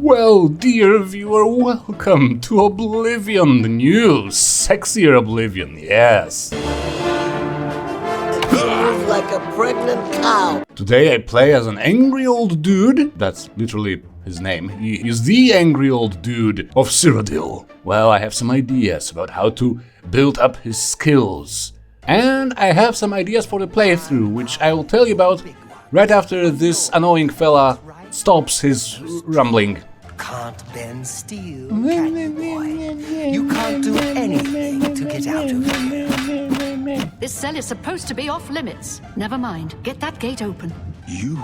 Well, dear viewer, welcome to Oblivion, the new, sexier Oblivion, yes. Like a pregnant cow. Today I play as an angry old dude, that's literally his name. He is the angry old dude of Suril. Well, I have some ideas about how to build up his skills. And I have some ideas for the playthrough, which I will tell you about right after this annoying fella stops his rumbling. Can't bend steel, can you, boy? You can't do anything to get out of here. This cell is supposed to be off limits. Never mind. Get that gate open. You?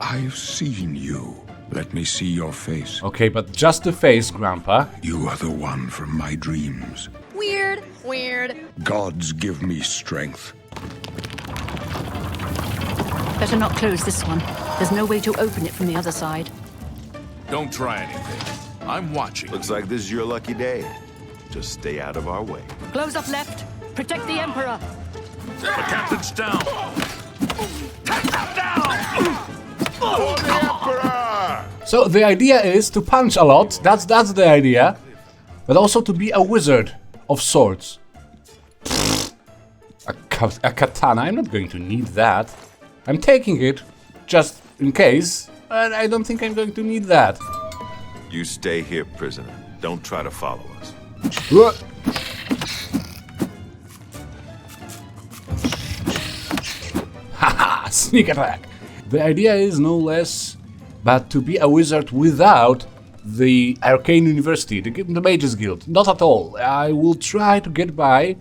I've seen you. Let me see your face. Okay, but just the face, Grandpa. You are the one from my dreams. Weird. Gods give me strength. Better not close this one. There's no way to open it from the other side. Don't try anything. I'm watching. Looks like this is your lucky day. Just stay out of our way. Close up left. Protect the Emperor. The captain's down. For the Emperor! So the idea is to punch a lot, that's the idea. But also to be a wizard of sorts. A katana, I'm not going to need that. I'm taking it, just in case, but I don't think I'm going to need that. You stay here, prisoner. Don't try to follow us. Haha, sneak attack! The idea is no less but to be a wizard without the Arcane University, the Mage's Guild. Not at all. I will try to get by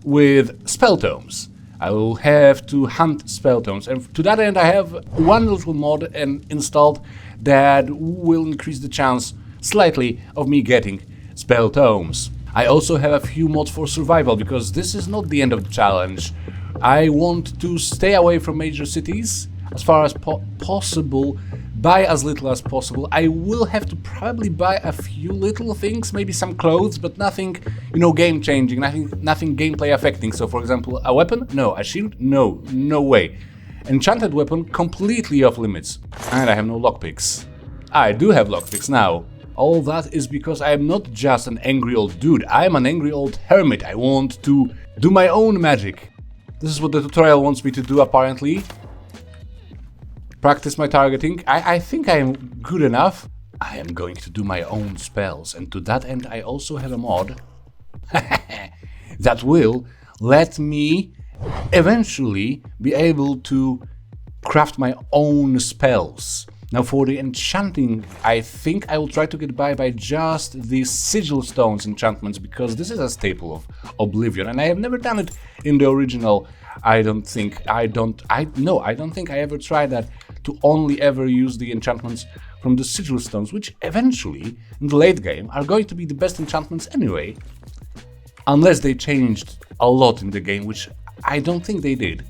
with spell tomes. I will have to hunt spell tomes, and to that end I have one little mod installed that will increase the chance slightly of me getting spell tomes. I also have a few mods for survival, because this is not the end of the challenge. I want to stay away from major cities as far as possible, buy as little as possible. I will have to probably buy a few little things, maybe some clothes, but nothing, game changing, nothing gameplay affecting. So for example, a weapon? No. A shield? No. No way. Enchanted weapon? Completely off limits. And I have no lockpicks. I do have lockpicks now. All that is because I am not just an angry old dude, I am an angry old hermit. I want to do my own magic. This is what the tutorial wants me to do, apparently. Practice my targeting. I think I am good enough. I am going to do my own spells, and to that end I also have a mod that will let me eventually be able to craft my own spells. Now for the enchanting, I think I will try to get by just the sigil stones enchantments, because this is a staple of Oblivion, and I have never done it in the original. I don't think I ever tried that, to only ever use the enchantments from the sigil stones, which eventually, in the late game, are going to be the best enchantments anyway. Unless they changed a lot in the game, which I don't think they did.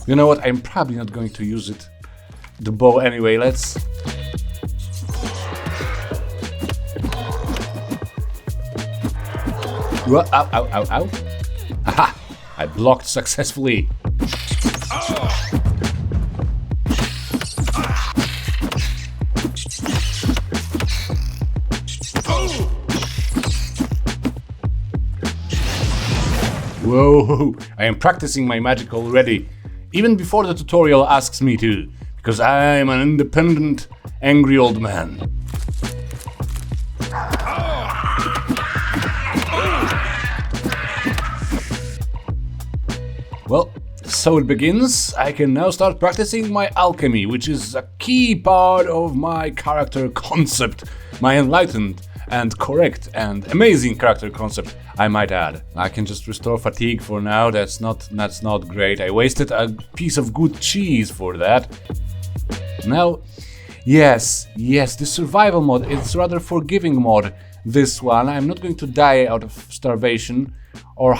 You know what, I'm probably not going to use it. The bow anyway, let's... Ow, ow, ow, ow. Aha! I blocked successfully. Whoa! I am practicing my magic already, even before the tutorial asks me to, because I am an independent, angry old man. Well, so it begins. I can now start practicing my alchemy, which is a key part of my character concept, my enlightened and correct and amazing character concept, I might add. I can just restore fatigue for now. That's not great. I wasted a piece of good cheese for that. Now, yes, the survival mod, it's rather forgiving mod, this one. I'm not going to die out of starvation or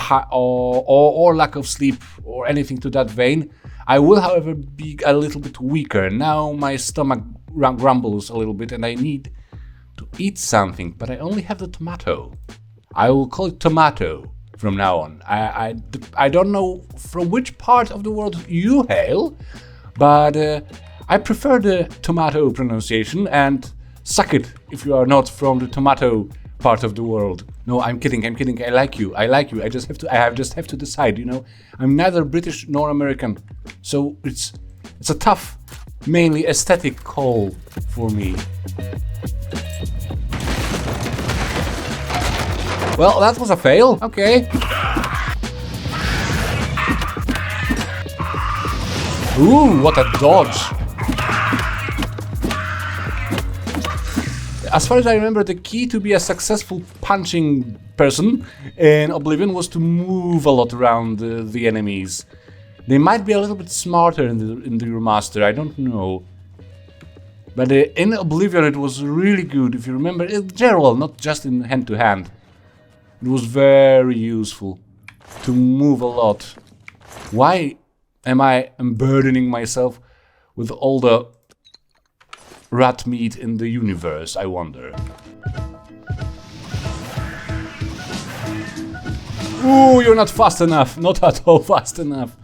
lack of sleep or anything to that vein. I will, however, be a little bit weaker. Now my stomach grumbles a little bit and I need to eat something, but I only have the tomato. I will call it tomato from now on. I don't know from which part of the world you hail, but I prefer the tomato pronunciation, and suck it if you are not from the tomato part of the world. No, I'm kidding. I like you. I just have to decide, you know. I'm neither British nor American. So it's a tough, mainly aesthetic call for me. Well, that was a fail. Okay. Ooh, what a dodge. As far as I remember, the key to be a successful punching person in Oblivion was to move a lot around the enemies. They might be a little bit smarter in the remaster, I don't know. But in Oblivion it was really good, if you remember, in general, not just in hand-to-hand. It was very useful to move a lot. Why am I burdening myself with all the rat meat in the universe, I wonder? Ooh, you're not fast enough. Not at all fast enough.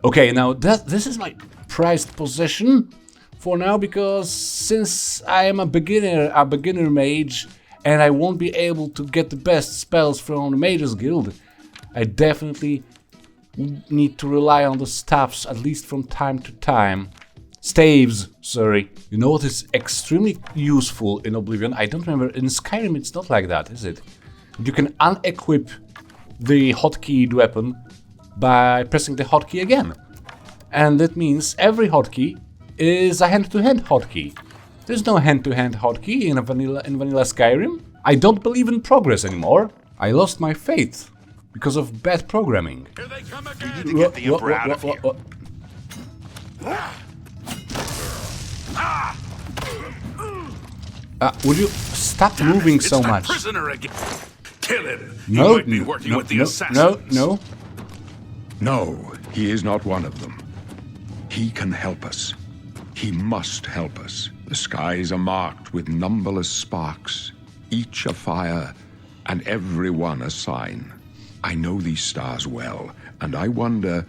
Okay, now this is my prized possession for now, because since I am a beginner mage, and I won't be able to get the best spells from the Mage's Guild, I definitely need to rely on the staffs, at least from time to time. Staves, sorry. You know what is extremely useful in Oblivion? I don't remember, in Skyrim it's not like that, is it? You can unequip the hotkeyed weapon by pressing the hotkey again. And that means every hotkey is a hand-to-hand hotkey. There's no hand-to-hand hotkey in vanilla Skyrim. I don't believe in progress anymore. I lost my faith because of bad programming. Here they come again to get the Emperor out of here. Would you stop moving so much? Prisoner again. Kill him. No, he might be working with the assassins. no. No, he is not one of them. He can help us. He must help us. The skies are marked with numberless sparks, each a fire, and every one a sign. I know these stars well, and I wonder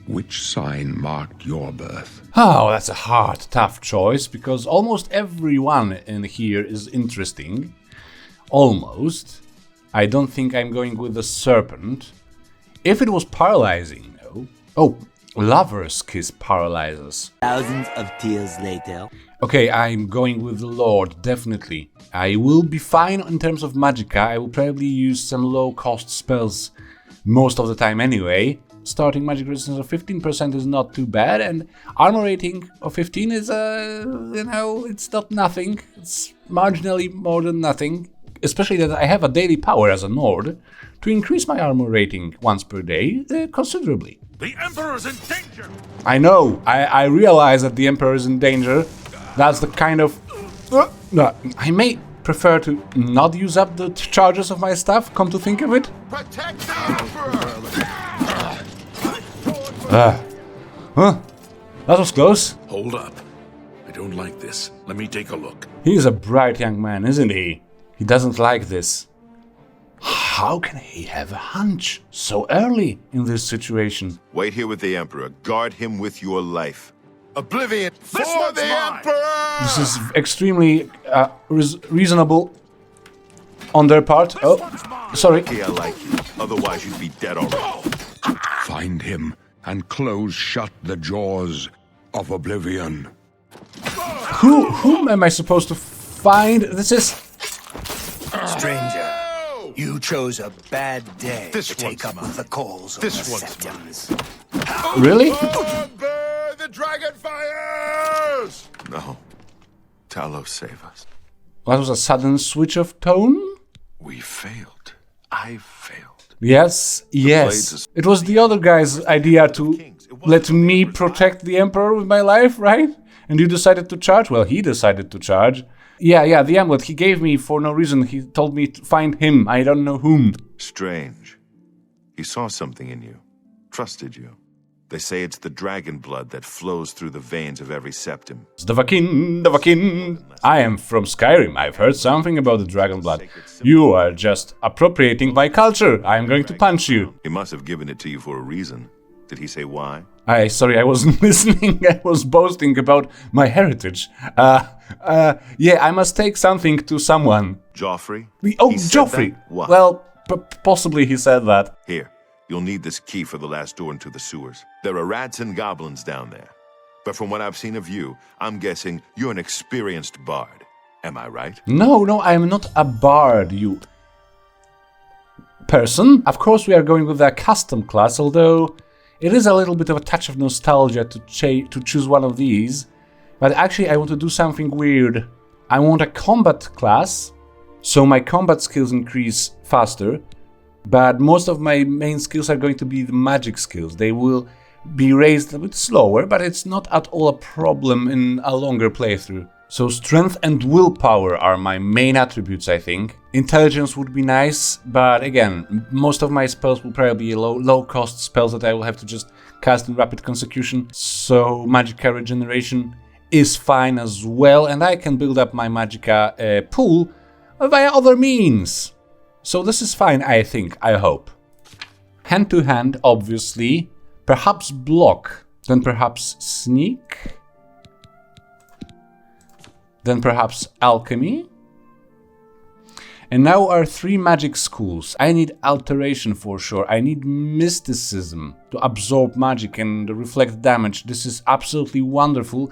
which sign marked your birth. Oh, that's a hard, tough choice, because almost everyone in here is interesting. Almost. I don't think I'm going with the serpent. If it was paralyzing, though. Oh, lover's kiss paralyzes. Thousands of tears later. Okay, I'm going with the Lord, definitely. I will be fine in terms of magicka. I will probably use some low-cost spells most of the time anyway. Starting magic resistance of 15% is not too bad, and armor rating of 15 is, you know, it's not nothing. It's marginally more than nothing. Especially that I have a daily power as a Nord to increase my armor rating once per day considerably. The Emperor's in danger! I know, I realize that the Emperor is in danger. That's the kind of... no, I may prefer to not use up the charges of my stuff, come to think of it. Protect the Emperor! Huh? That was close. Hold up. I don't like this. Let me take a look. He's a bright young man, isn't he? He doesn't like this. How can he have a hunch so early in this situation? Wait here with the Emperor. Guard him with your life. Oblivion for the Emperor! This is extremely reasonable on their part. Oh, sorry. Okay, I like you. Otherwise, you'd be dead already. Find him and close shut the jaws of Oblivion. Whom am I supposed to find? This is... Stranger, you chose a bad day to take up the calls of the Septons. Really? Burn the dragon fires! No. Talos, save us. That was a sudden switch of tone? We failed. I failed. Yes. It was the other guy's idea to let me protect the Emperor with my life, right? And you decided to charge? Well, he decided to charge. Yeah, the amulet he gave me for no reason. He told me to find him. I don't know whom. Strange. He saw something in you. Trusted you. They say it's the dragon blood that flows through the veins of every septim. Davakin. I am from Skyrim. I've heard something about the dragon blood. You are just appropriating my culture. I am going to punch you. He must have given it to you for a reason. Did he say why? Sorry, I wasn't listening. I was boasting about my heritage. Yeah, I must take something to someone. Joffrey? Oh, He said Joffrey. that? Why? Well, possibly he said that. Here, you'll need this key for the last door into the sewers. There are rats and goblins down there. But from what I've seen of you, I'm guessing you're an experienced bard. Am I right? No, I'm not a bard, you person. Of course, we are going with a custom class, although it is a little bit of a touch of nostalgia to choose one of these. But actually, I want to do something weird. I want a combat class, so my combat skills increase faster. But most of my main skills are going to be the magic skills. They will be raised a bit slower, but it's not at all a problem in a longer playthrough. So strength and willpower are my main attributes, I think. Intelligence would be nice, but again, most of my spells will probably be low-cost spells that I will have to just cast in rapid consecution. So magicka regeneration is fine as well, and I can build up my magicka pool via other means. So this is fine, I think, I hope. Hand-to-hand, obviously. Perhaps block, then perhaps sneak. Then perhaps alchemy. And now our 3 magic schools. I need alteration for sure. I need mysticism to absorb magic and reflect damage. This is absolutely wonderful.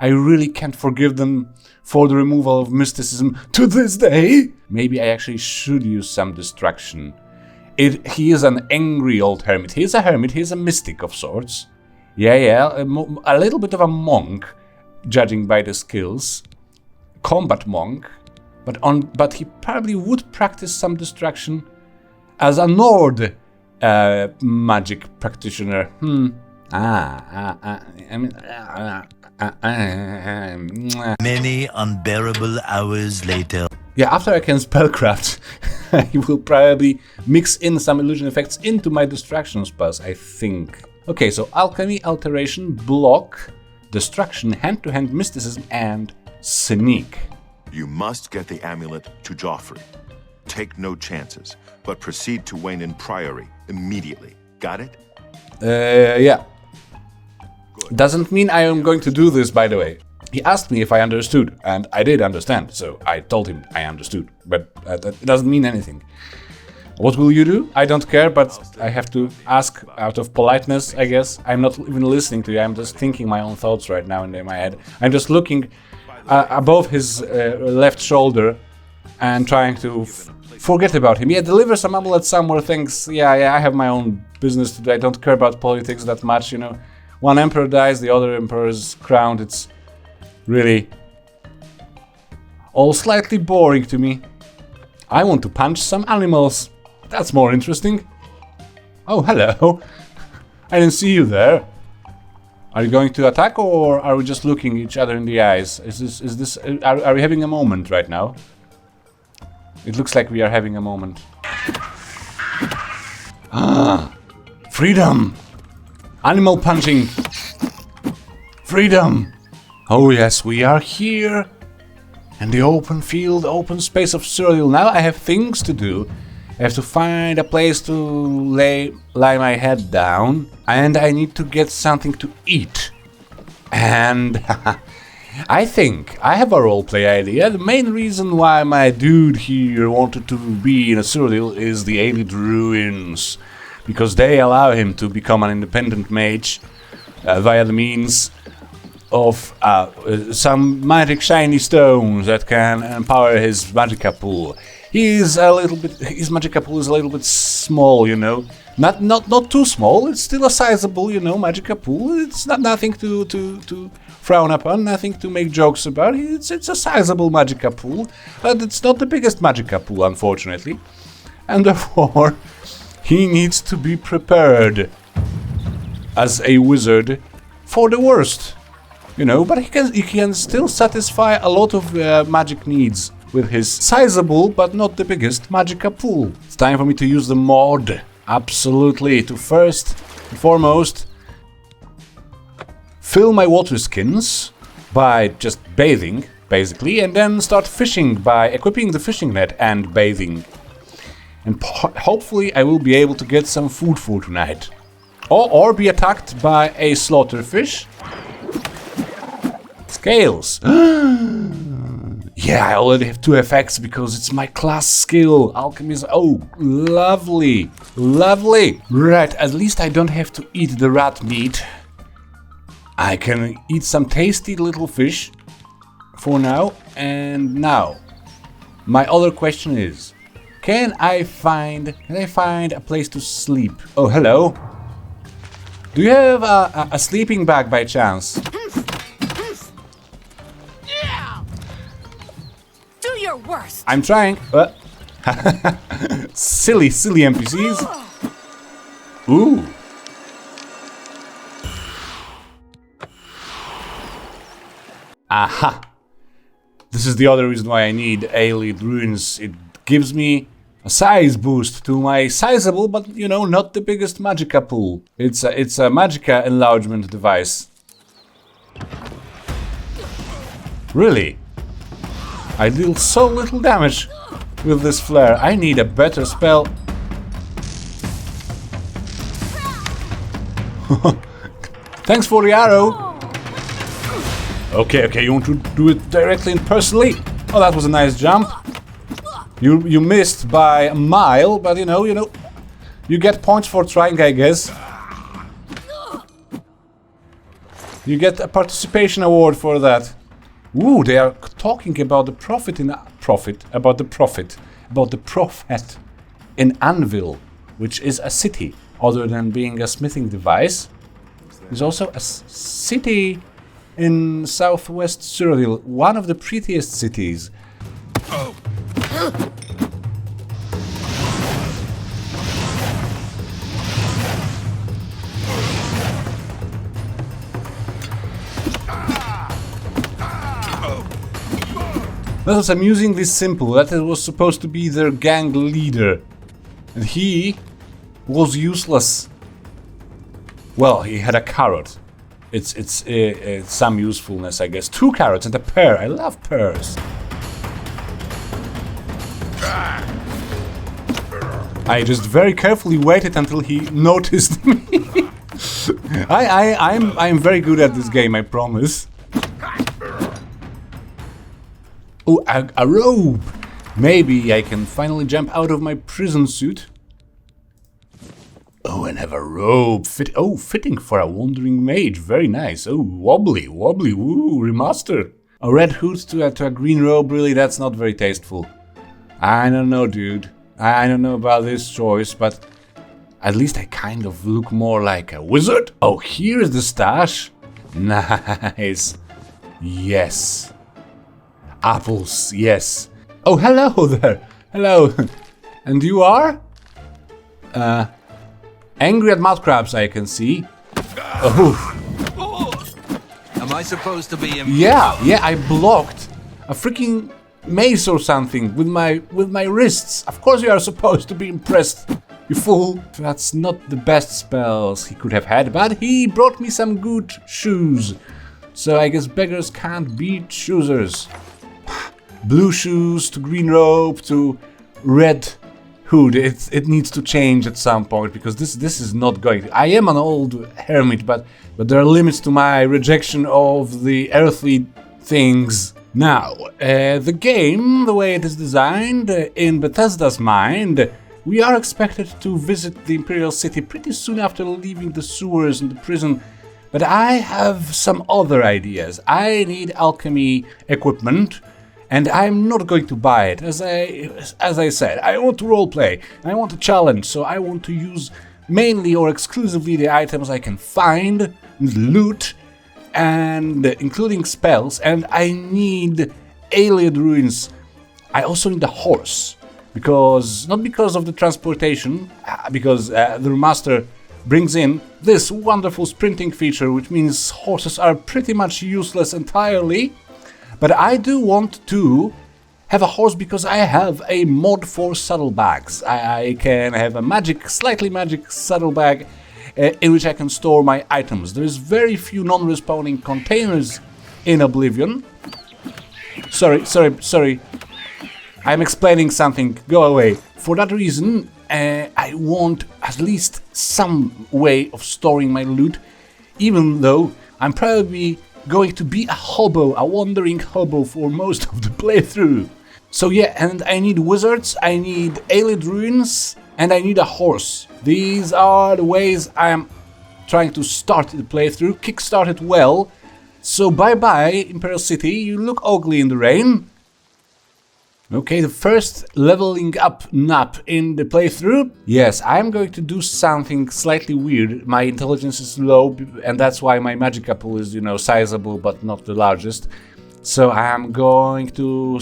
I really can't forgive them for the removal of mysticism to this day. Maybe I actually should use some distraction. He is an angry old hermit. He is a hermit, he is a mystic of sorts. Yeah, a little bit of a monk, judging by the skills. Combat monk, but he probably would practice some distraction as a Nord magic practitioner. Many unbearable hours later. Yeah, after I can spellcraft, I will probably mix in some illusion effects into my distraction spells, I think. Okay, so alchemy, alteration, block, distraction, hand-to-hand mysticism, and sneak. You must get the amulet to Joffrey. Take no chances, but proceed to Wayne Priory immediately. Got it? Yeah. Doesn't mean I am going to do this, by the way. He asked me if I understood, and I did understand, so I told him I understood, but that doesn't mean anything. What will you do? I don't care, but I have to ask out of politeness, I guess. I'm not even listening to you, I'm just thinking my own thoughts right now in my head. I'm just looking above his left shoulder and trying to forget about him. Yeah, deliver some amulet somewhere, thanks. Yeah, I have my own business to do. I don't care about politics that much, you know. One emperor dies, the other emperor is crowned. It's really all slightly boring to me. I want to punch some animals. That's more interesting. Oh, hello. I didn't see you there. Are you going to attack, or are we just looking each other in the eyes? Are we having a moment right now? It looks like we are having a moment. Ah, freedom! Animal punching! Freedom! Oh yes, we are here! In the open field, open space of Suril. Now I have things to do. I have to find a place to lie my head down. And I need to get something to eat. And I think I have a roleplay idea. The main reason why my dude here wanted to be in a Suril is the Aelid Ruins. Because they allow him to become an independent mage via the means of some magic shiny stones that can empower his magicka pool. His magicka pool is a little bit small, you know. Not too small. It's still a sizable, you know, magicka pool. It's nothing to frown upon, nothing to make jokes about. It's a sizable magicka pool, but it's not the biggest magicka pool, unfortunately, and therefore he needs to be prepared as a wizard for the worst, you know. But he can still satisfy a lot of magic needs with his sizable but not the biggest magicka pool. It's time for me to use the mod. Absolutely. To first and foremost fill my water skins by just bathing, basically, and then start fishing by equipping the fishing net and bathing. And hopefully I will be able to get some food for tonight. Or be attacked by a slaughterfish. Scales. Yeah, I already have 2 effects because it's my class skill. Alchemist. Oh, lovely. Lovely. Right, at least I don't have to eat the rat meat. I can eat some tasty little fish for now. And now, my other question is, can I find a place to sleep? Oh, hello. Do you have a sleeping bag by chance? Do your worst. I'm trying. Silly NPCs. Ooh. Aha. This is the other reason why I need Alien Ruins. It gives me a size boost to my sizable, but you know, not the biggest magicka pool. It's a magicka enlargement device. Really? I deal so little damage with this flare. I need a better spell. Thanks for the arrow. Okay, you want to do it directly and personally? Oh, that was a nice jump. You missed by a mile, but you know, you get points for trying, I guess. You get a participation award for that. Ooh, they are talking about the prophet in Anvil, which is a city. Other than being a smithing device, there's also a city in southwest Suril, one of the prettiest cities. Oh. That was amusingly simple. That was supposed to be their gang leader, and he was useless. Well, he had a carrot. It's some usefulness, I guess. 2 carrots and a pear. I love pears. I just very carefully waited until he noticed me. I'm very good at this game, I promise. Oh, a robe! Maybe I can finally jump out of my prison suit. Oh, and have a robe. Fitting for a wandering mage. Very nice. Oh, wobbly. Woo, remastered. A red hood to a green robe. Really, that's not very tasteful. I don't know, dude. I don't know about this choice, but at least I kind of look more like a wizard. Oh, here's the stash. Nice. Yes. Apples, yes. Oh, hello there. Hello. And you are? Angry at mudcrabs, I can see. Oh. Am I supposed to be Yeah, I blocked a freaking mace or something with my wrists. Of course you are supposed to be impressed, you fool. That's not the best spells he could have had, but he brought me some good shoes. So I guess beggars can't beat choosers. Blue shoes to green robe to red hood. It needs to change at some point because this is not going to. I am an old hermit, but there are limits to my rejection of the earthly things. Now, the game, the way it is designed, in Bethesda's mind, we are expected to visit the Imperial City pretty soon after leaving the sewers and the prison. But I have some other ideas. I need alchemy equipment. And I'm not going to buy it. As I said, I want to roleplay. I want a challenge, so I want to use mainly or exclusively the items I can find, loot, and including spells. And I need alien ruins. I also need a horse, not because of the transportation, because the remaster brings in this wonderful sprinting feature, which means horses are pretty much useless entirely. But I do want to have a horse because I have a mod for saddlebags. I can have a slightly magic saddlebag in which I can store my items. There's very few non-respawning containers in Oblivion. Sorry. I'm explaining something. Go away. For that reason, I I want at least some way of storing my loot, even though I'm probably going to be a hobo, a wandering hobo for most of the playthrough. So yeah, and I need wizards, I need Aelid ruins, and I need a horse. These are the ways I am trying to start the playthrough, kickstart it well. So bye-bye, Imperial City, you look ugly in the rain. Okay, the first leveling up nap in the playthrough. Yes, I'm going to do something slightly weird. My intelligence is low, and that's why my magicka pool is, you know, sizable, but not the largest. So I'm going to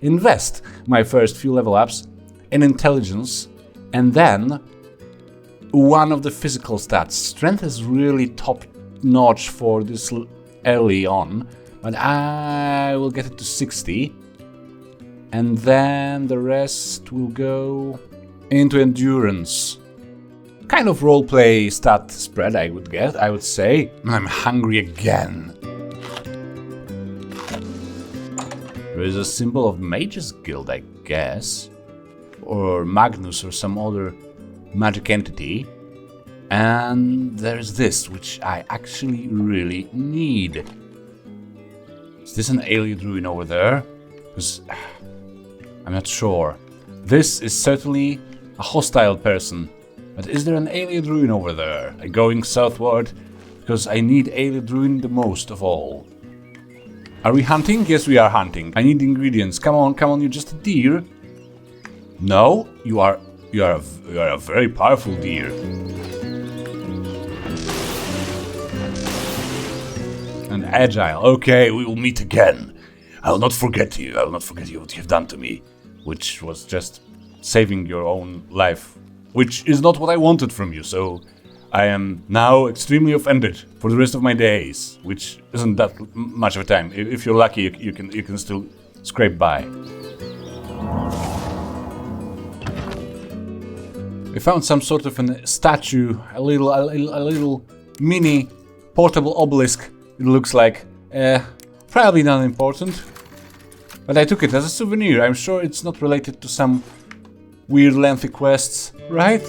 invest my first few level ups in intelligence, and then one of the physical stats. Strength is really top notch for this early on, but I will get it to 60. And then the rest will go into endurance. Kind of roleplay stat spread, I would say. I'm hungry again. There is a symbol of Mage's Guild, I guess. Or Magnus or some other magic entity. And there's this, which I actually really need. Is this an Aelid ruin over there? Because I'm not sure. This is certainly a hostile person. But is there an Aelid ruin over there? I'm going southward because I need Aelid ruin the most of all. Are we hunting? Yes, we are hunting. I need ingredients. Come on, you're just a deer. No, you are a very powerful deer. And agile. Okay, we will meet again. I will not forget you. I will not forget you what you have done to me. Which was just saving your own life. Which is not what I wanted from you, so I am now extremely offended for the rest of my days. Which isn't that much of a time. If you're lucky, you can still scrape by. I found some sort of a statue, a little mini portable obelisk. It looks like probably not important. But I took it as a souvenir. I'm sure it's not related to some weird lengthy quests, right?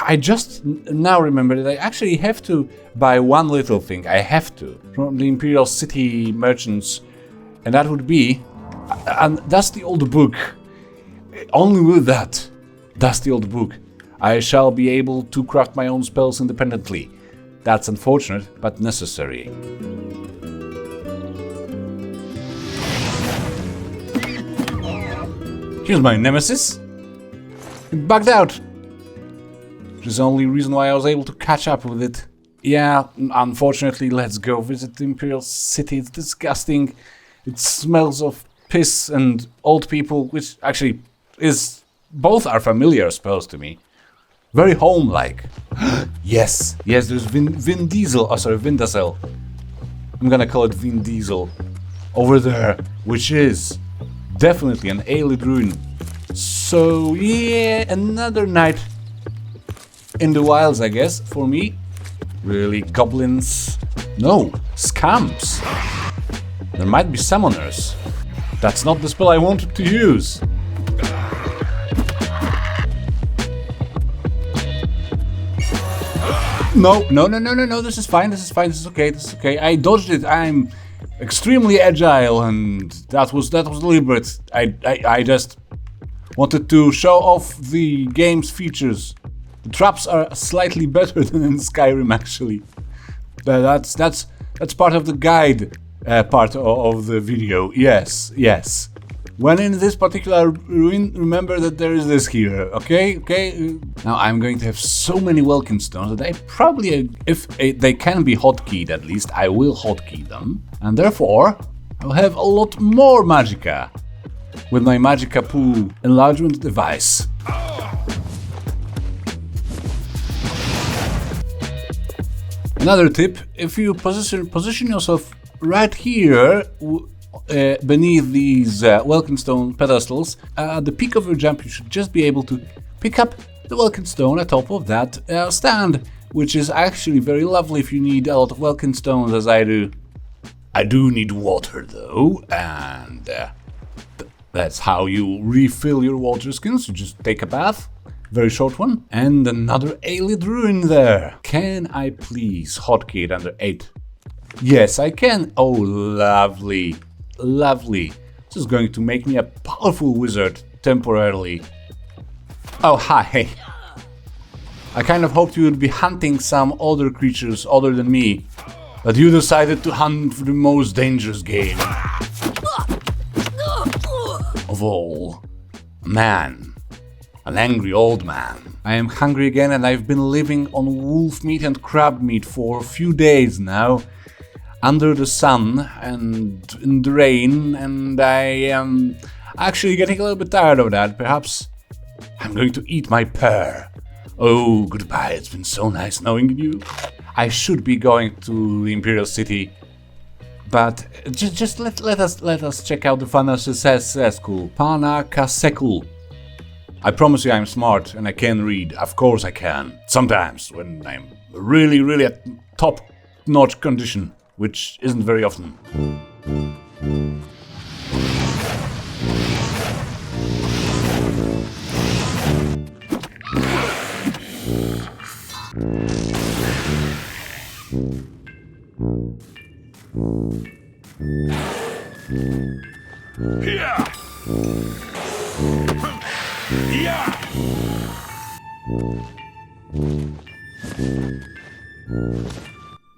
I just now remember that I actually have to buy one little thing. I have to. From the Imperial City merchants. And that would be a dusty old book. Only with that dusty old book, I shall be able to craft my own spells independently. That's unfortunate, but necessary. Here's my nemesis. It bugged out. Which is the only reason why I was able to catch up with it. Yeah, unfortunately, let's go visit the Imperial City. It's disgusting. It smells of piss and old people, which actually is... both are familiar spells to me. Very home-like. Yes, there's Vin Diesel. Oh, sorry, Vin Diesel. I'm gonna call it Vin Diesel. Over there, which is definitely an Aelid ruin. So, yeah, another night in the wilds, I guess, for me. Really, goblins? No, scamps. There might be summoners. That's not the spell I wanted to use. No, this is fine, this is okay. I dodged it, I'm extremely agile, and that was deliberate. I just wanted to show off the game's features. The traps are slightly better than in Skyrim, actually. That's part of the guide part of the video. Yes. When in this particular ruin, remember that there is this here, okay? Now I'm going to have so many welcome stones that I probably, if they can be hotkeyed at least, I will hotkey them. And therefore, I'll have a lot more magicka with my magicka pool enlargement device. Another tip, if you position yourself right here, beneath these welkin stone pedestals. At the peak of your jump, you should just be able to pick up the welkin stone atop of that stand, which is actually very lovely if you need a lot of welkin stones, as I do. I do need water though, and that's how you refill your water skins. You just take a bath, very short one, and another Aelid ruin there. Can I please hotkey it under 8? Yes, I can. Oh, lovely, lovely. This is going to make me a powerful wizard temporarily. Oh, hi. I kind of hoped you would be hunting some other creatures other than me, but you decided to hunt for the most dangerous game of all. Man. An angry old man. I am hungry again, and I've been living on wolf meat and crab meat for a few days now, under the sun and in the rain, and I am actually getting a little bit tired of that. Perhaps I'm going to eat my pear. Oh, goodbye, it's been so nice knowing you. I should be going to the Imperial City, but just let us check out the Fanakasekul. Fanakasekul. I promise you I'm smart and I can read. Of course I can. Sometimes, when I'm really at top-notch condition, which isn't very often.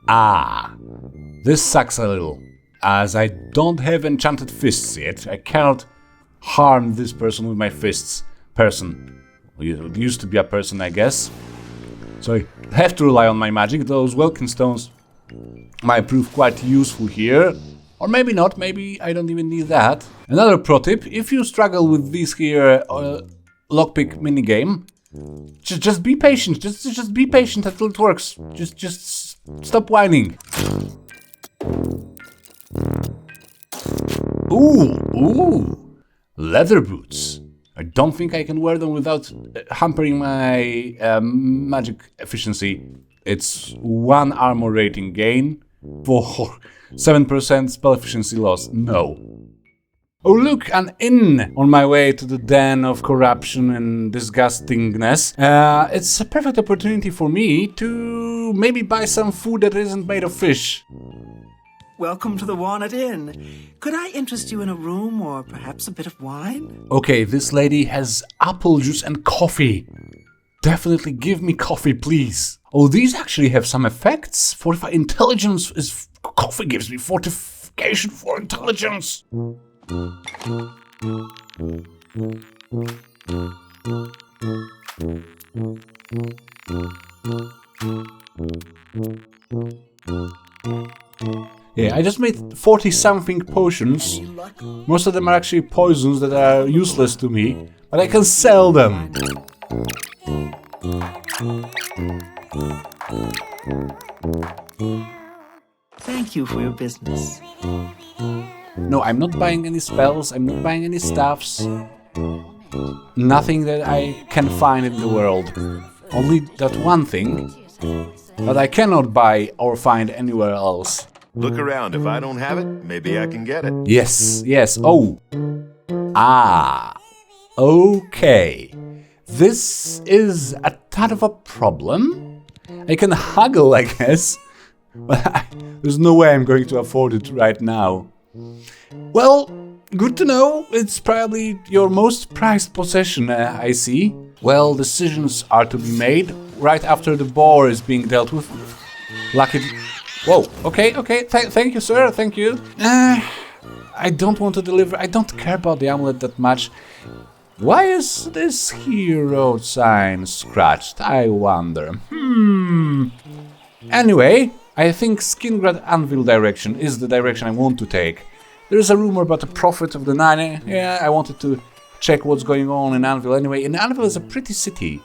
Ah, this sucks a little, as I don't have enchanted fists yet. I cannot harm this person with my fists. It used to be a person, I guess. So I have to rely on my magic. Those welkin stones might prove quite useful here. Or maybe not, maybe I don't even need that. Another pro tip, if you struggle with this here lockpick minigame, just be patient, just be patient until it works. Just stop whining. Ooh, leather boots. I don't think I can wear them without hampering my magic efficiency. It's 1 armor rating gain for 7% spell efficiency loss. No. Oh look, an inn on my way to the den of corruption and disgustingness. It's a perfect opportunity for me to maybe buy some food that isn't made of fish. Welcome to the Walnut Inn. Could I interest you in a room or perhaps a bit of wine? Okay, this lady has apple juice and coffee. Definitely give me coffee, please. Oh, these actually have some effects. Fortify intelligence is... Coffee gives me fortification for intelligence. Yeah, I just made 40-something potions. Most of them are actually poisons that are useless to me, but I can sell them. Thank you for your business. No, I'm not buying any spells, I'm not buying any stuffs. Nothing that I can find in the world. Only that one thing that I cannot buy or find anywhere else. Look around. If I don't have it, maybe I can get it. Yes. Oh. Ah. Okay. This is a ton of a problem. I can haggle, I guess. But there's no way I'm going to afford it right now. Well, good to know. It's probably your most prized possession, I see. Well, decisions are to be made right after the boar is being dealt with. Lucky... Whoa, okay. Thank you, sir, thank you. I don't want to deliver... I don't care about the amulet that much. Why is this hero sign scratched, I wonder? Anyway, I think Skinrad Anvil direction is the direction I want to take. There is a rumor about the Prophet of the Nine. Yeah, I wanted to check what's going on in Anvil anyway. And Anvil is a pretty city.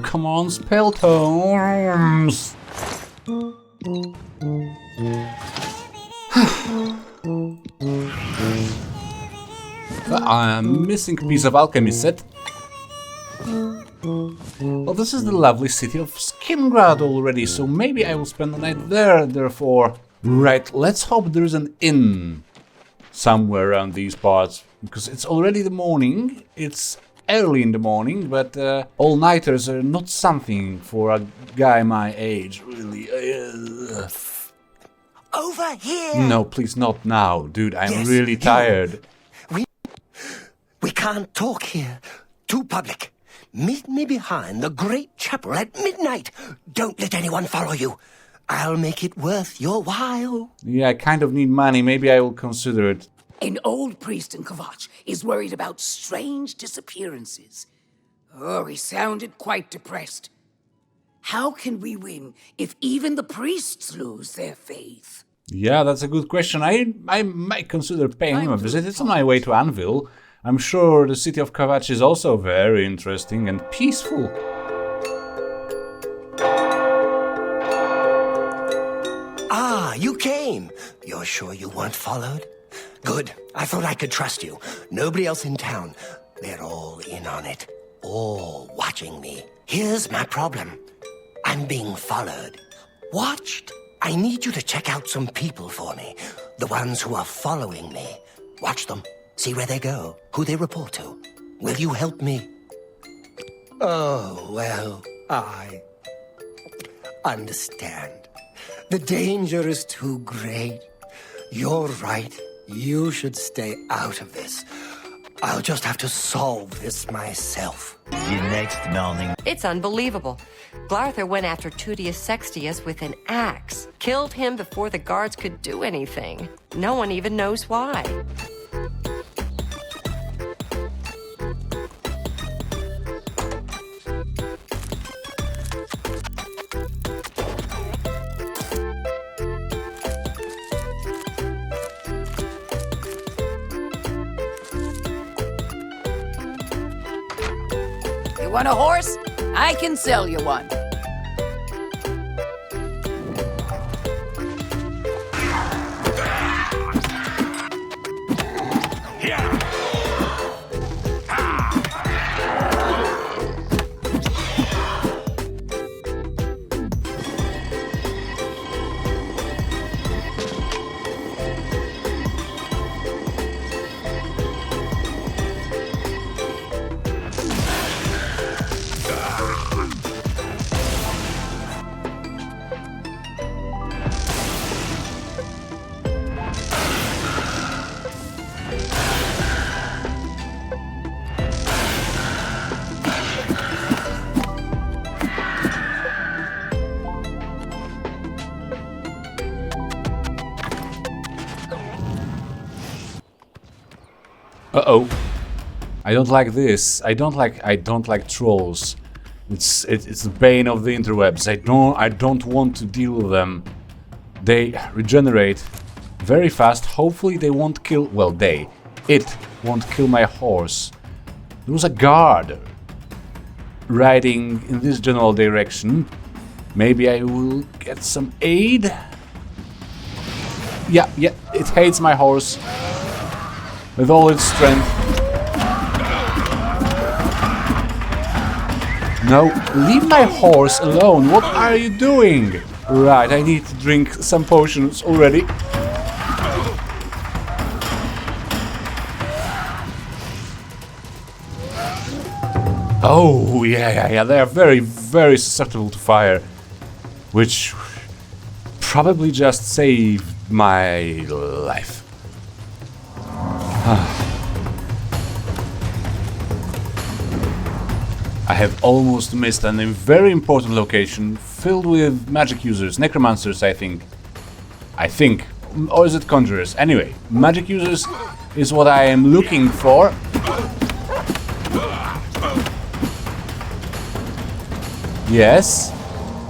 come on, spell tomes! I'm missing a piece of alchemy set. Well, this is the lovely city of Skinrad already, so maybe I will spend the night there, therefore. Right, let's hope there's an inn somewhere around these parts, because it's already the morning, it's early in the morning, but all-nighters are not something for a guy my age, really. Over here! No, please not now, dude, I'm Yes, really you. tired. We can't talk here. Too public. Meet me behind the great chapel at midnight. Don't let anyone follow you. I'll make it worth your while. Yeah, I kind of need money, maybe I will consider it. An old priest in Kavach is worried about strange disappearances. Oh, he sounded quite depressed. How can we win if even the priests lose their faith? Yeah, that's a good question. I might consider paying him a visit. It's on my way to Anvil. I'm sure the city of Kavach is also very interesting and peaceful. Ah, you came. You're sure you weren't followed? Good. I thought I could trust you. Nobody else in town. They're all in on it. All watching me. Here's my problem. I'm being followed. Watched. I need you to check out some people for me. The ones who are following me. Watch them. See where they go. Who they report to. Will you help me? Oh, well, I understand. The danger is too great. You're right. You should stay out of this. I'll just have to solve this myself. The next morning. It's unbelievable. Glarther went after Tudius Sextius with an axe. Killed him before the guards could do anything. No one even knows why. You want a horse? I can sell you one. Uh-oh. I don't like this. I don't like trolls. It's the bane of the interwebs. I don't want to deal with them. They regenerate very fast. Hopefully they won't kill, well, it won't kill my horse. There was a guard riding in this general direction. Maybe I will get some aid. Yeah, it hates my horse with all its strength. No, leave my horse alone. What are you doing? Right, I need to drink some potions already. Oh, yeah, they are very, very susceptible to fire. Which probably just saved my life. I have almost missed a very important location filled with magic users, necromancers, I think. Or is it conjurers? Anyway, magic users is what I am looking for. Yes.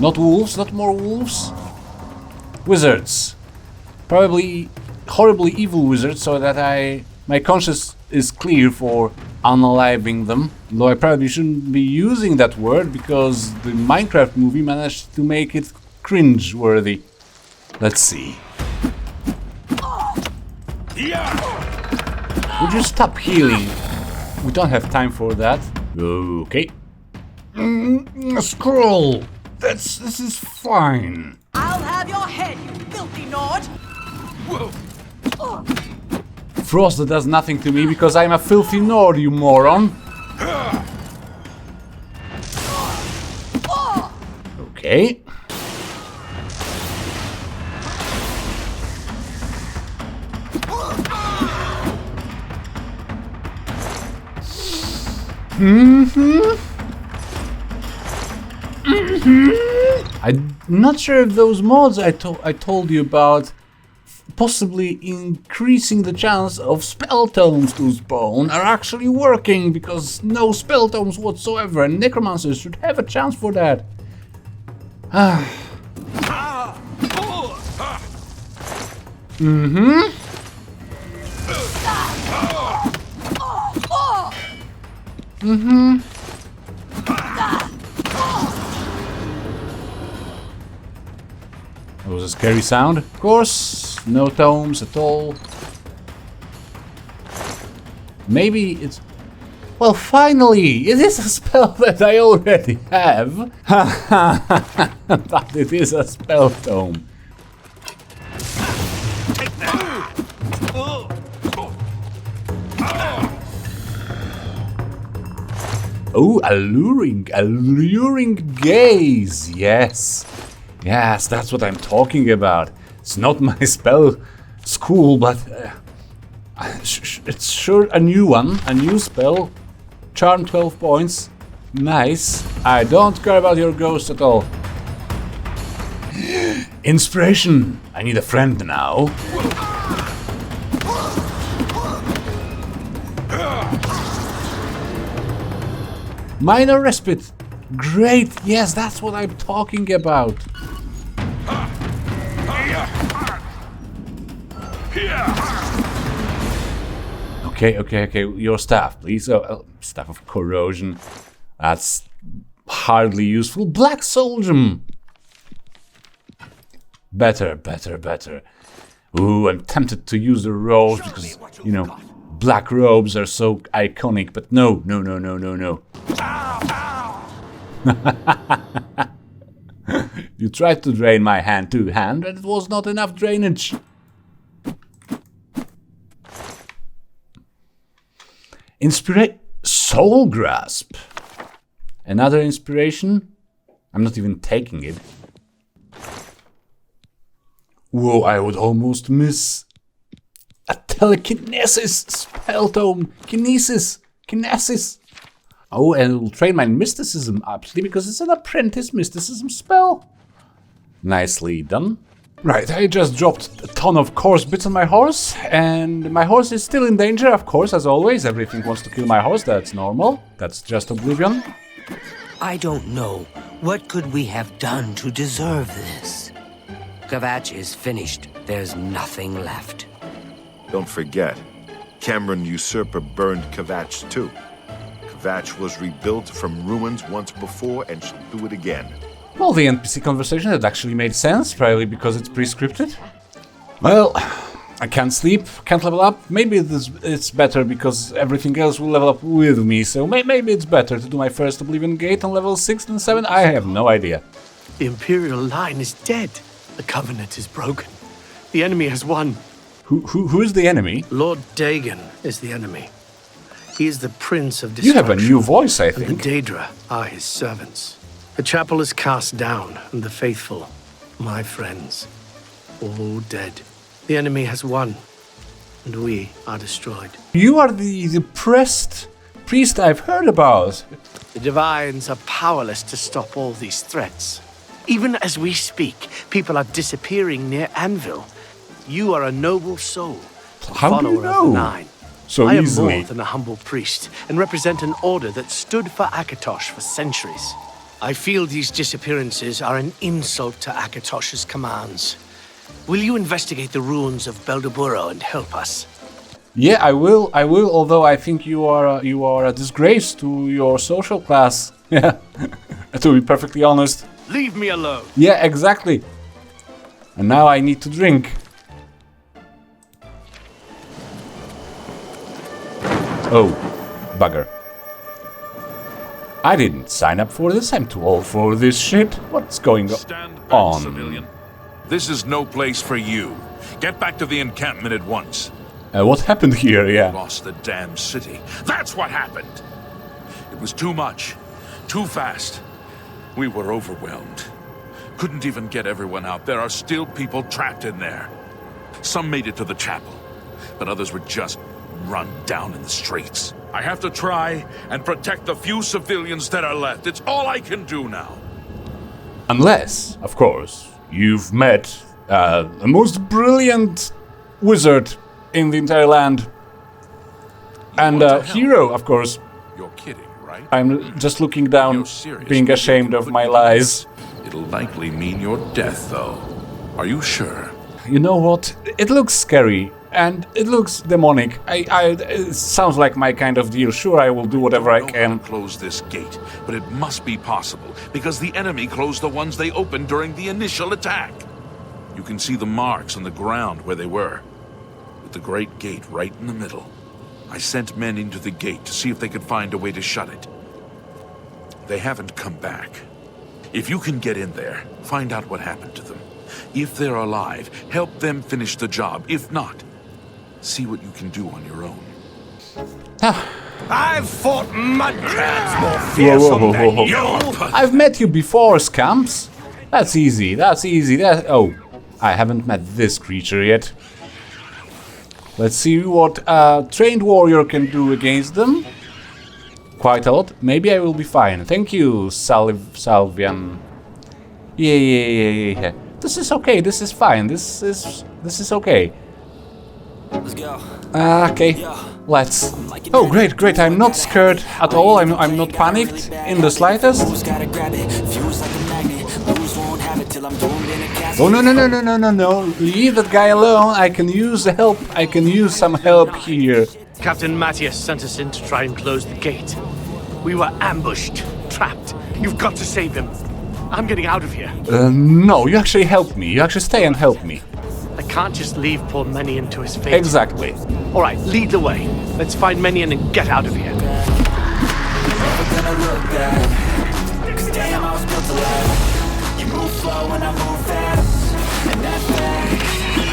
Not wolves, not more wolves. Wizards. Probably horribly evil wizards, so that my conscience is clear for unaliving them. Though I probably shouldn't be using that word because the Minecraft movie managed to make it cringe-worthy. Let's see. Would you stop healing? We don't have time for that. Okay. Scroll! This is fine. I'll have your head, you filthy Nord! Whoa. Frost does nothing to me because I'm a filthy Nord, you moron. Okay. I'm not sure if those mods I told you about possibly increasing the chance of spell tomes to spawn are actually working, because no spell tomes whatsoever, and necromancers should have a chance for that. That was a scary sound. Of course, no tomes at all. Maybe it's... Well, finally! It is a spell that I already have! But it is a spell tome. Oh, alluring gaze, yes. Yes, that's what I'm talking about. It's not my spell school, but it's sure a new one, a new spell. Charm 12 points. Nice. I don't care about your ghost at all. Inspiration. I need a friend now. Minor respite. Great. Yes, that's what I'm talking about. Okay. Your staff, please. Oh, staff of corrosion. That's hardly useful. Black soldier. Better. Ooh, I'm tempted to use the robes because, you know, black robes are so iconic. But no. You tried to drain my hand to hand, but it was not enough drainage. Soul Grasp. Another inspiration. I'm not even taking it. Whoa, I would almost miss a telekinesis spell tome. Kinesis. Oh, and it will train my mysticism actually, because it's an apprentice mysticism spell. Nicely done. Right, I just dropped a ton of coarse bits on my horse, and my horse is still in danger, of course, as always. Everything wants to kill my horse, that's normal. That's just Oblivion. I don't know. What could we have done to deserve this? Kavach is finished. There's nothing left. Don't forget, Cameron Usurper burned Kavach too. Kavach was rebuilt from ruins once before and she'll do it again. Well, the NPC conversation had actually made sense, probably because it's pre-scripted. Well, I can't sleep, can't level up. Maybe it's better because everything else will level up with me, so maybe it's better to do my first Oblivion Gate on level 6 than 7. I have no idea. The Imperial line is dead. The Covenant is broken. The enemy has won. Who is the enemy? Lord Dagon is the enemy. He is the Prince of Destruction. You have a new voice, I think. And the Daedra are his servants. The chapel is cast down, and the faithful, my friends, all dead. The enemy has won, and we are destroyed. You are the depressed priest I've heard about. The Divines are powerless to stop all these threats. Even as we speak, people are disappearing near Anvil. You are a noble soul, How do you know? Of the Nine. So I easily. am more than a humble priest, and represent an order that stood for Akatosh for centuries. I feel these disappearances are an insult to Akatosh's commands. Will you investigate the ruins of Beldeburo and help us? Yeah, I will. Although I think you are a disgrace to your social class. Yeah, to be perfectly honest. Leave me alone. Yeah, exactly. And now I need to drink. Oh, bugger. I didn't sign up for this. I'm too old for this shit. What's going on? Civilian. This is no place for you. Get back to the encampment at once. What happened here, yeah? Lost the damn city. That's what happened. It was too much. Too fast. We were overwhelmed. Couldn't even get everyone out. There are still people trapped in there. Some made it to the chapel, but others were just run down in the streets. I have to try and protect the few civilians that are left. It's all I can do now. Unless, of course, you've met the most brilliant wizard in the entire land. And hero, of course. You're kidding, right? I'm just looking down, being ashamed of my lies. It'll likely mean your death, though. Are you sure? You know what? It looks scary. And it looks demonic. It sounds like my kind of deal. Sure, I will do whatever I can. Close this gate, but it must be possible, because the enemy closed the ones they opened during the initial attack. You can see the marks on the ground where they were, with the great gate right in the middle. I sent men into the gate to see if they could find a way to shut it. They haven't come back. If you can get in there, find out what happened to them. If they're alive, help them finish the job. If not, see what you can do on your own. I've fought Mudcrabs more fearsome than you. I've met you before, scamps. That's easy. That's easy. Oh, I haven't met this creature yet. Let's see what a trained warrior can do against them. Quite a lot. Maybe I will be fine. Thank you, Salvian. Yeah. This is okay. This is fine. This is okay. Let's go. Okay, let's. Oh, great! I'm not scared at all. I'm not panicked in the slightest. Oh no! Leave that guy alone. I can use help. I can use some help here. Captain Matthias sent us in to try and close the gate. We were ambushed, trapped. You've got to save him. I'm getting out of here. No, you actually help me. You actually stay and help me. I can't just leave poor Menion to his fate. Exactly. All right, lead the way. Let's find Menion and get out of here. You move slow and I move fast, and that's fact.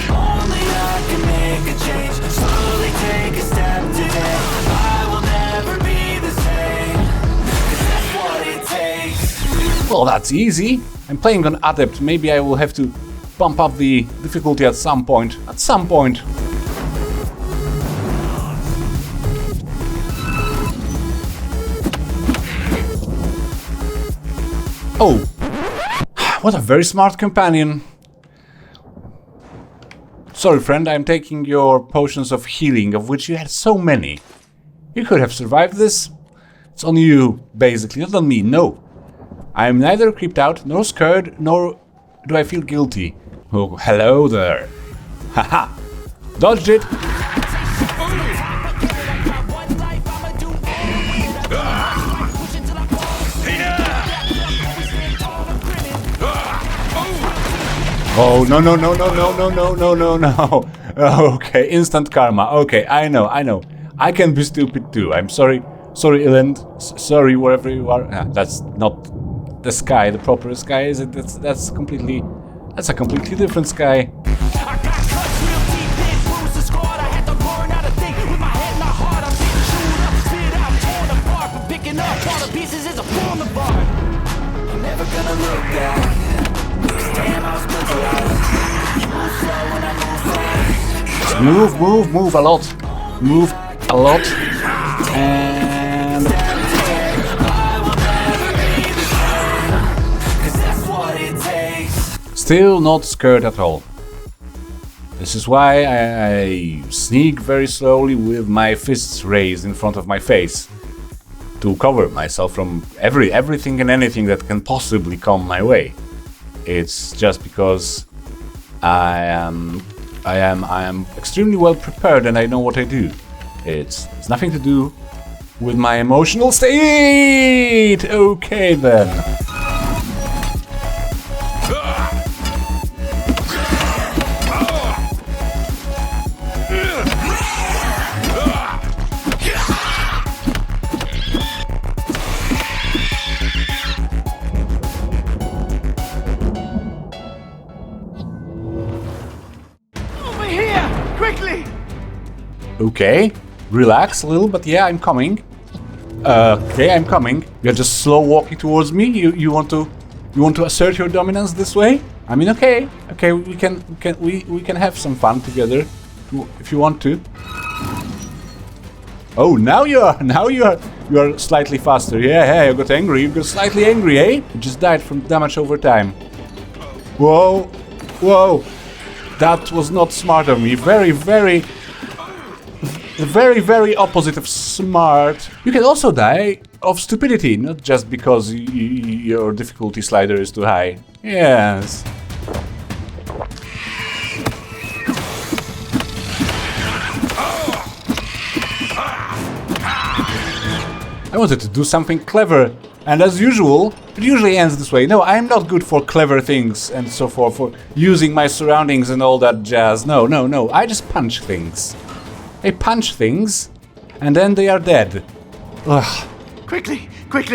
Only I can make a change. Slowly take a step today. I will never be the same, 'cause that's what it takes. Well, that's easy. I'm playing on Adept. Maybe I will have to bump up the difficulty at some point. Oh, what a very smart companion. Sorry, friend, I'm taking your potions of healing, of which you had so many. You could have survived this. It's on you, basically, not on me, no. I'm neither creeped out, nor scared, nor do I feel guilty. Oh, hello there. Haha! Dodged it! Oh, no. Okay, instant karma. Okay, I know. I can be stupid too. I'm sorry. Sorry, Elend. Sorry, wherever you are. That's not the sky, the proper sky, is it? That's a completely different sky. Move a lot. Move a lot. And still not scared at all. This is why I sneak very slowly with my fists raised in front of my face, to cover myself from everything and anything that can possibly come my way. It's just because I am I am extremely well prepared and I know what I do. It's nothing to do with my emotional state! Okay then. Over here! Quickly! Okay, relax a little, but yeah, I'm coming. Okay, I'm coming. You're just slow walking towards me. You want to assert your dominance this way? I mean, okay, we can have some fun together if you want to. Oh, now you are slightly faster. Yeah, you got angry. You got slightly angry, eh? You just died from damage over time. Whoa, whoa, that was not smart of me. Very, very opposite of smart. You can also die of stupidity, not just because your difficulty slider is too high. Yes. I wanted to do something clever, and as usual, it usually ends this way. No, I'm not good for clever things and so forth, for using my surroundings and all that jazz. No, I just punch things. I punch things, and then they are dead. Ugh. Quickly,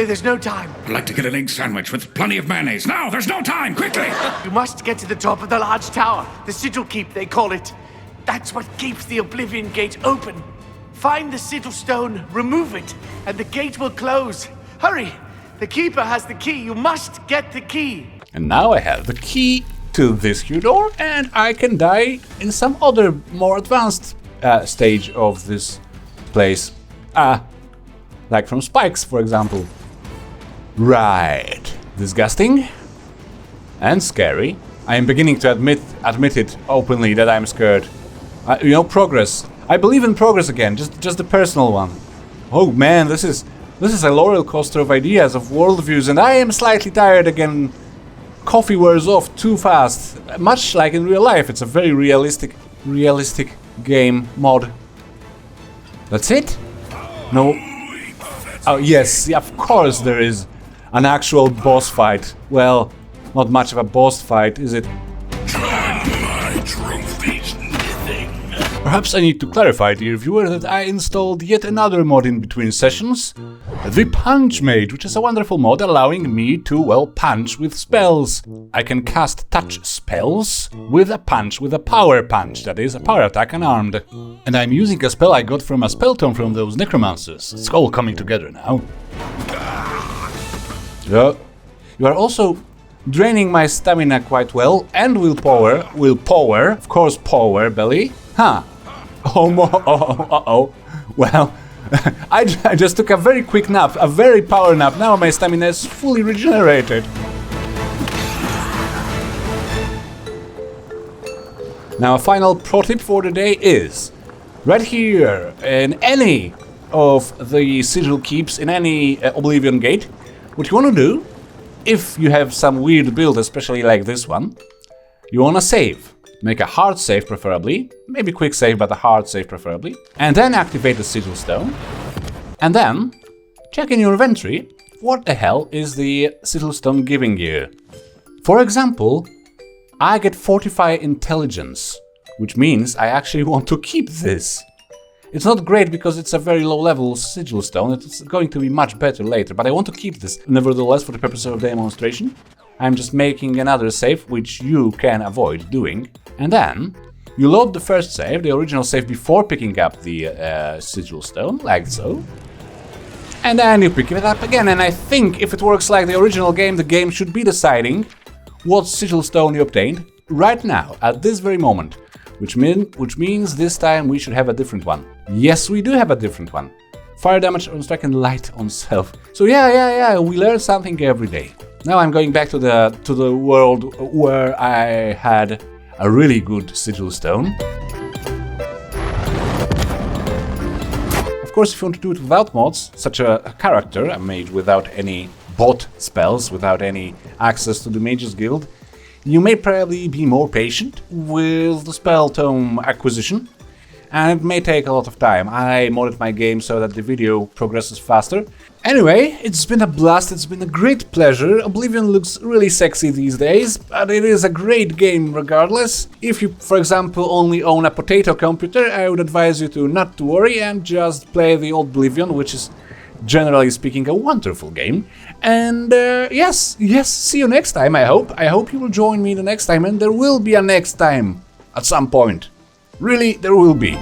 there's no time. I'd like to get an egg sandwich with plenty of mayonnaise. Now, there's no time, quickly! You must get to the top of the large tower. The sigil keep, they call it. That's what keeps the Oblivion Gate open. Find the sigil stone, remove it, and the gate will close. Hurry! The keeper has the key. You must get the key. And now I have the key to this here door, and I can die in some other, more advanced stage of this place. Like from spikes, for example. Right. Disgusting. And scary. I am beginning to admit it openly that I'm scared. Progress. I believe in progress again, just the personal one. Oh man, this is a roller coaster of ideas, of worldviews, and I am slightly tired again. Coffee wears off too fast. Much like in real life, it's a very realistic game mod. That's it? No. Oh yes, of course there is an actual boss fight. Well, not much of a boss fight, is it? My trophies, nothing. Perhaps I need to clarify, dear viewer, that I installed yet another mod in between sessions. The Punch Mage, which is a wonderful mod allowing me to, well, punch with spells. I can cast touch spells with a punch, with a power punch, that is, a power attack unarmed. And I'm using a spell I got from a spell tome from those necromancers. It's all coming together now. Yeah. You are also draining my stamina quite well, and willpower, of course, power, belly. Huh. Uh-oh. Well, I just took a very quick nap, a very power nap. Now my stamina is fully regenerated. Now a final pro tip for the day is, right here, in any of the sigil keeps, in any Oblivion Gate, what you want to do, if you have some weird build, especially like this one, you want to save. Make a hard save preferably, maybe quick save, but a hard save preferably, and then activate the sigil stone, and then check in your inventory what the hell is the sigil stone giving you. For example, I get Fortify Intelligence, which means I actually want to keep this. It's not great because it's a very low level sigil stone, it's going to be much better later, but I want to keep this. Nevertheless, for the purpose of demonstration, I'm just making another save, which you can avoid doing. And then you load the first save, the original save, before picking up the sigil stone, like so. And then you pick it up again, and I think if it works like the original game, the game should be deciding what sigil stone you obtained right now, at this very moment. Which means this time we should have a different one. Yes, we do have a different one. Fire damage on strike and light on self. So yeah, we learn something every day. Now I'm going back to the world where I had a really good sigil stone. Of course, if you want to do it without mods, such a character, a mage without any bot spells, without any access to the Mage's Guild, You may probably be more patient with the spell tome acquisition, and it may take a lot of time. I modded my game so that the video progresses faster. Anyway, it's been a blast, it's been a great pleasure. Oblivion looks really sexy these days, but it is a great game regardless. If you, for example, only own a potato computer, I would advise you to not to worry and just play the Oblivion, which is, generally speaking, a wonderful game. And yes, see you next time, I hope. I hope you will join me the next time, and there will be a next time at some point. Really, there will be.